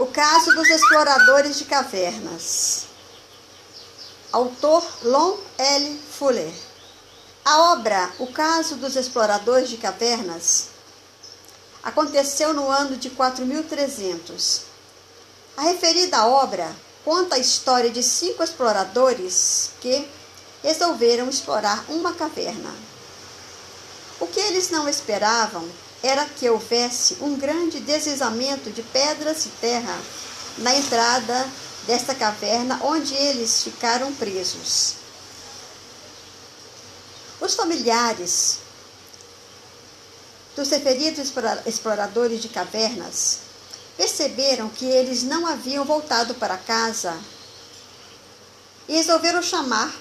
O caso dos exploradores de cavernas. Autor Lon L. Fuller. A obra O Caso dos Exploradores de Cavernas aconteceu no ano de 4300. A referida obra conta a história de 5 exploradores que resolveram explorar uma caverna. O que eles não esperavam era que houvesse um grande deslizamento de pedras e terra na entrada desta caverna, onde eles ficaram presos. Os familiares dos referidos exploradores de cavernas perceberam que eles não haviam voltado para casa e resolveram chamar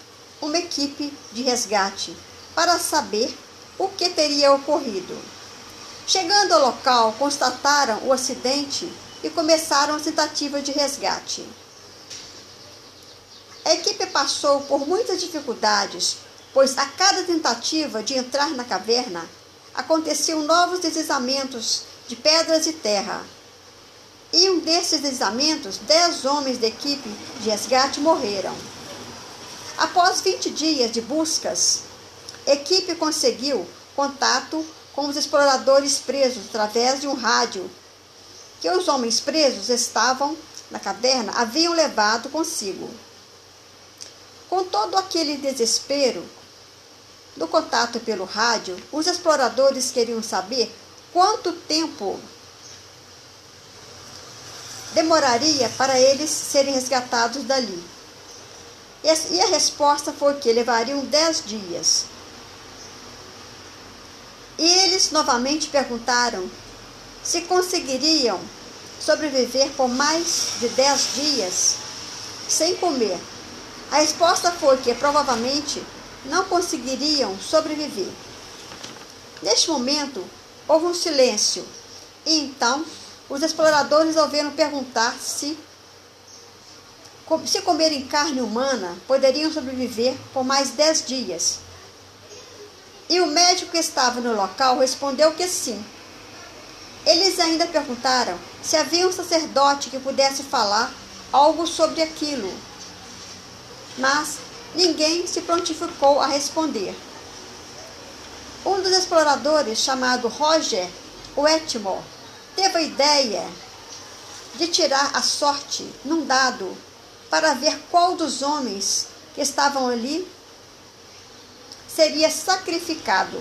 uma equipe de resgate para saber o que teria ocorrido. Chegando ao local, constataram o acidente e começaram a tentativa de resgate. A equipe passou por muitas dificuldades, pois a cada tentativa de entrar na caverna, aconteciam novos deslizamentos de pedras e terra. Em um desses deslizamentos, 10 homens da equipe de resgate morreram. Após 20 dias de buscas, a equipe conseguiu contato com os exploradores presos através de um rádio que os homens presos estavam na caverna haviam levado consigo. Com todo aquele desespero do contato pelo rádio, os exploradores queriam saber quanto tempo demoraria para eles serem resgatados dali. E a resposta foi que levariam 10 dias. E eles novamente perguntaram se conseguiriam sobreviver por mais de 10 dias sem comer. A resposta foi que provavelmente não conseguiriam sobreviver. Neste momento, houve um silêncio, e então os exploradores resolveram perguntar se comerem carne humana, poderiam sobreviver por mais 10 dias. E o médico que estava no local respondeu que sim. Eles ainda perguntaram se havia um sacerdote que pudesse falar algo sobre aquilo, mas ninguém se prontificou a responder. Um dos exploradores, chamado Roger Wetmore, teve a ideia de tirar a sorte num dado para ver qual dos homens que estavam ali seria sacrificado.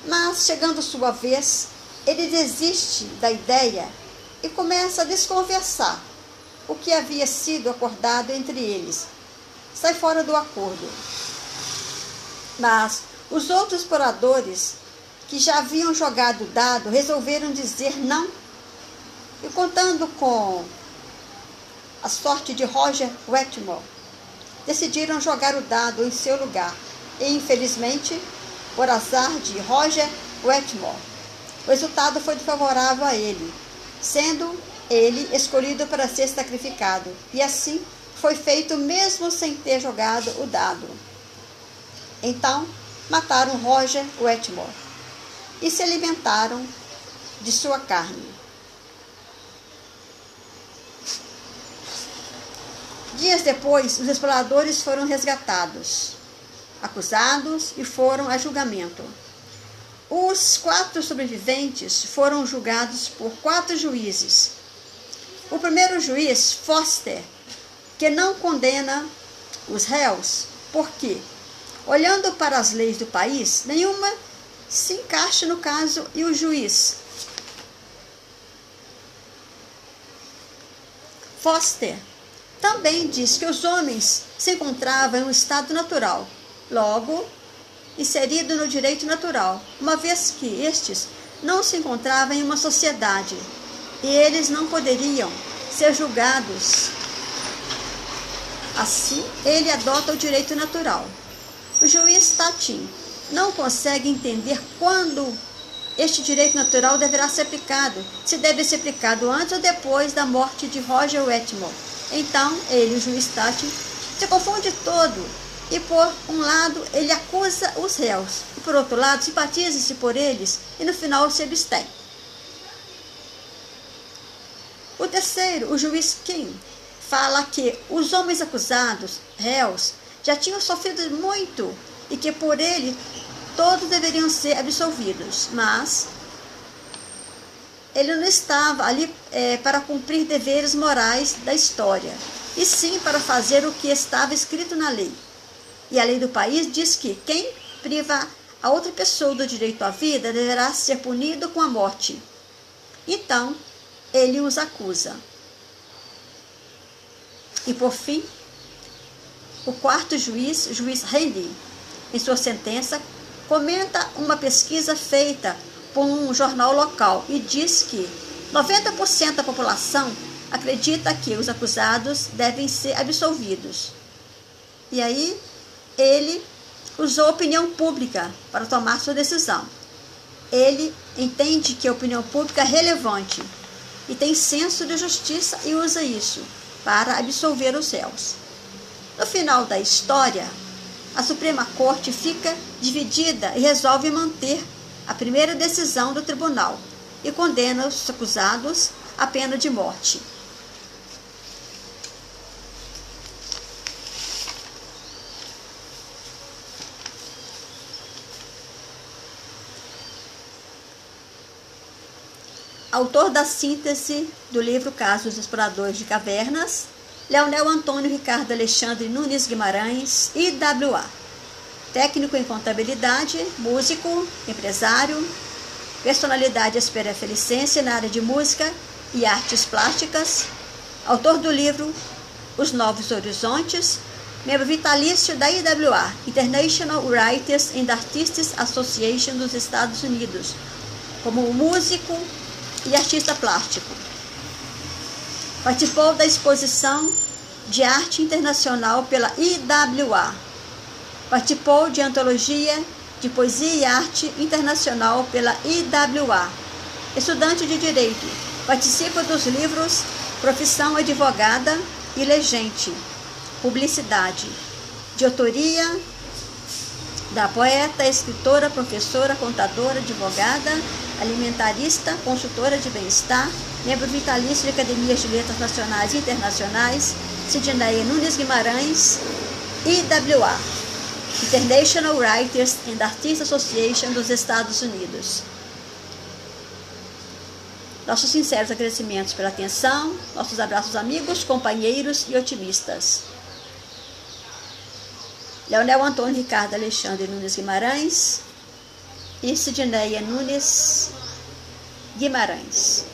Mas, chegando sua vez, ele desiste da ideia e começa a desconversar o que havia sido acordado entre eles. Sai fora do acordo. Mas os outros exploradores que já haviam jogado o dado resolveram dizer não. E contando com a sorte de Roger Wetmore, decidiram jogar o dado em seu lugar. E, infelizmente, por azar de Roger Wetmore, o resultado foi favorável a ele, sendo ele escolhido para ser sacrificado. E assim foi feito mesmo sem ter jogado o dado. Então, mataram Roger Wetmore e se alimentaram de sua carne. Dias depois, os exploradores foram resgatados, acusados e foram a julgamento. Os 4 sobreviventes foram julgados por 4 juízes. O primeiro juiz, Foster, que não condena os réus, porque, olhando para as leis do país, nenhuma se encaixa no caso, e o juiz Foster também diz que os homens se encontravam em um estado natural, logo inserido no direito natural, uma vez que estes não se encontravam em uma sociedade e eles não poderiam ser julgados. Assim, ele adota o direito natural. O juiz Tatin não consegue entender quando este direito natural deverá ser aplicado, se deve ser aplicado antes ou depois da morte de Roger Wetmore. Então, ele, o juiz Tatin, se confunde todo e, por um lado, ele acusa os réus e, por outro lado, simpatiza-se por eles e, no final, se abstém. O terceiro, o juiz Kim, fala que os homens acusados, réus, já tinham sofrido muito e que por ele todos deveriam ser absolvidos, mas ele não estava ali para cumprir deveres morais da história, e sim para fazer o que estava escrito na lei. E a lei do país diz que quem priva a outra pessoa do direito à vida deverá ser punido com a morte. Então, ele os acusa. E por fim, o quarto juiz, o juiz Haley, em sua sentença, comenta uma pesquisa feita por um jornal local e diz que 90% da população acredita que os acusados devem ser absolvidos. E aí, ele usou a opinião pública para tomar sua decisão. Ele entende que a opinião pública é relevante e tem senso de justiça e usa isso para absolver os réus. No final da história, a Suprema Corte fica dividida e resolve manter a primeira decisão do tribunal e condena os acusados à pena de morte. Autor da síntese do livro Casos dos Exploradores de Cavernas, Leonel Antônio Ricardo Alexandre Nunes Guimarães, IWA. Técnico em contabilidade, músico, empresário, personalidade esperafelicense na área de música e artes plásticas. Autor do livro Os Novos Horizontes, membro vitalício da IWA, International Writers and Artists Association dos Estados Unidos, como músico e artista plástico. Participou da exposição de arte internacional pela IWA. Participou de antologia de poesia e arte internacional pela IWA. Estudante de Direito, participa dos livros Profissão Advogada e Legente, Publicidade, de autoria da poeta, escritora, professora, contadora, advogada, alimentarista, consultora de bem-estar, membro vitalício de Academias de Letras Nacionais e Internacionais, Sidneia Nunes Guimarães, IWA, International Writers and Artists Association dos Estados Unidos. Nossos sinceros agradecimentos pela atenção, nossos abraços amigos, companheiros e otimistas. Leonel Antônio Ricardo Alexandre Nunes Guimarães e Sidneia Nunes Guimarães.